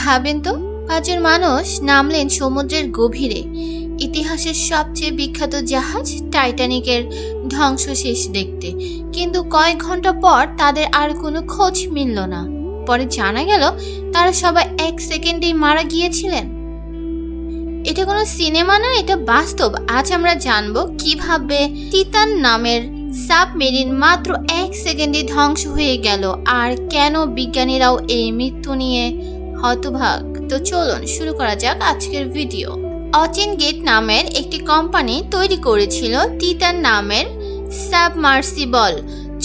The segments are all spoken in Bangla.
ভাবেন তো, 5 জন মানুষ নামলেন সমুদ্রের গভীরে ইতিহাসের সবচেয়ে বিখ্যাত জাহাজ টাইটানিকের ধ্বংসশেষ দেখতে, কিন্তু কয়েক ঘন্টা পর তাদের আর কোনো খোঁজ মিলল না। পরে জানা গেল তারা সবাই 1 সেকেন্ডেই মারা গিয়েছিলেন। এটা কোনো সিনেমা না, এটা বাস্তব। আজ আমরা জানবো কিভাবে তিতান নামের সাবমেরিন মাত্র 1 সেকেন্ডে ধ্বংস হয়ে গেল আর কেন বিজ্ঞানীরাও এই মৃত্যু নিয়ে হতবাক। তো চলুন শুরু করা যাক আজকের ভিডিও। অচিন গেট নামের একটি কোম্পানি তৈরি করেছিল তিতান নামের সাবমার্সিবল,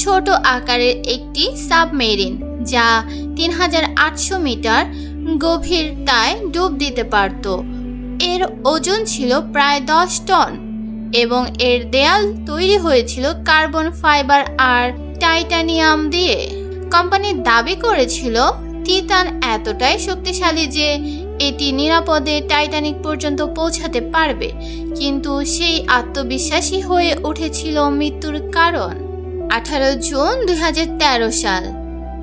ছোট আকারের একটি সাবমেরিন যা 3800 মিটার গভীরতায় ডুব দিতে পারত। এর ওজন ছিল প্রায় 10 টন এবং এর দেয়াল তৈরি হয়েছিল কার্বন ফাইবার আর টাইটানিয়াম দিয়ে। কোম্পানি দাবি করেছিল তিতান এতটাই শক্তিশালী যে এটি নিরাপদে টাইটানিক পর্যন্ত পৌঁছাতে পারবে, কিন্তু সেই আত্মবিশ্বাসী হয়ে উঠেছিল মৃত্যুর কারণ। 18 জুন 2013 সাল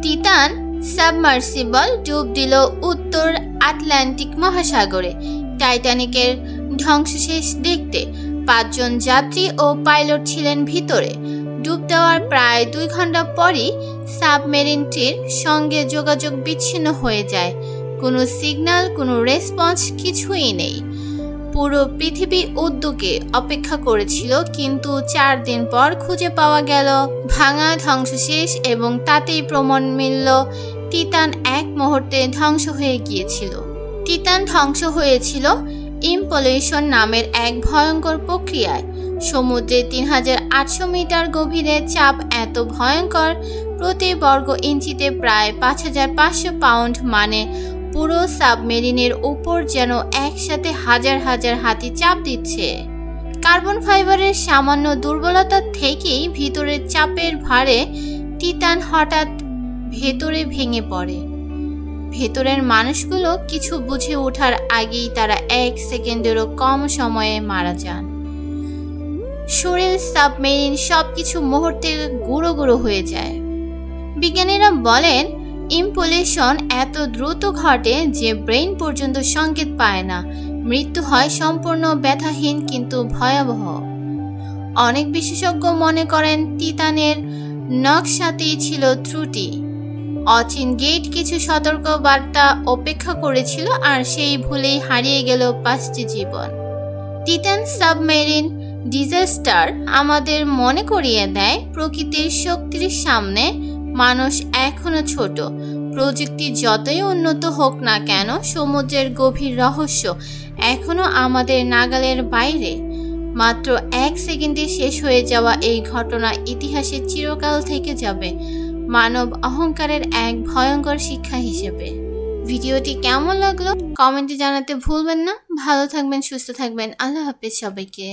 তিতান সাবমার্সিবল ডুব দিল উত্তর আটলান্টিক মহাসাগরে টাইটানিকের ধ্বংসশেষ দেখতে। 5 জন যাত্রী ও পাইলট ছিলেন ভিতরে। ডুব দেওয়ার প্রায় 2 ঘন্টা পরই সাবমেরিনটির সঙ্গে যোগাযোগ বিচ্ছিন্ন হয়ে যায়। কোনো সিগন্যাল, কোনো রেসপন্স কিছুই নেই। পুরো পৃথিবী উদ্যোগে অপেক্ষা করেছিল, কিন্তু 4 দিন পর খুঁজে পাওয়া গেল ভাঙা ধ্বংসশেষ এবং তাতেই প্রমাণ মিলল তিতান এক মুহূর্তে ধ্বংস হয়ে গিয়েছিল। তিতান ধ্বংস হয়েছিল ইম্পলোশন নামের এক ভয়ঙ্কর প্রক্রিয়ায়। সমুদ্রে 3800 মিটার গভীরে চাপ এত ভয়ঙ্কর, প্রতি বর্গ ইঞ্চিতে প্রায় 5500 পাউন্ড, মানে পুরো সাবমেরিনের উপর যেন একসাথে হাজার হাজার হাতি চাপ দিচ্ছে। কার্বন ফাইবারের সামান্য দুর্বলতা থেকেই ভিতরের চাপের ভারে তিতান হঠাৎ ভেতরে ভেঙে পড়ে। ভেতরের মানুষগুলো কিছু বুঝে ওঠার আগেই তারা 1 সেকেন্ডেরও কম সময়ে মারা যান। শরীর, সাবমেরিন সবকিছু মুহূর্তে গুঁড়ো গুঁড়ো হয়ে যায়। বিজ্ঞানীরা বলেন ইম্পলোশন এত দ্রুত ঘটে যে ব্রেন পর্যন্ত সংকেত পায় না। মৃত্যু হয় সম্পূর্ণ ব্যথাহীন কিন্তু ভয়াবহ। অনেক বিশেষজ্ঞ মনে করেন তিতানের নকশাতেই ছিল ত্রুটি। অচিন গেট কিছু সতর্ক বার্তা অপেক্ষা করেছিল আর সেই ভুলেই হারিয়ে গেল 5টি জীবন। তিতান সাবমেরিন ডিজাস্টার আমাদের মনে করিয়ে দেয় প্রকৃতির শক্তির সামনে মানুষ এখনো ছোট। প্রযুক্তি যতই উন্নত হোক না কেন, সমুদ্রের গভীর রহস্য এখনো আমাদের নাগালের বাইরে। মাত্র 1 সেকেন্ডে শেষ হয়ে যাওয়া এই ঘটনা ইতিহাসে চিরকাল থেকে যাবে মানব অহংকারের এক ভয়ঙ্কর শিক্ষা হিসেবে। ভিডিওটি কেমন লাগলো কমেন্টে জানাতে ভুলবেন না। ভালো থাকবেন, সুস্থ থাকবেন। আল্লাহ হাফেজ সবাইকে।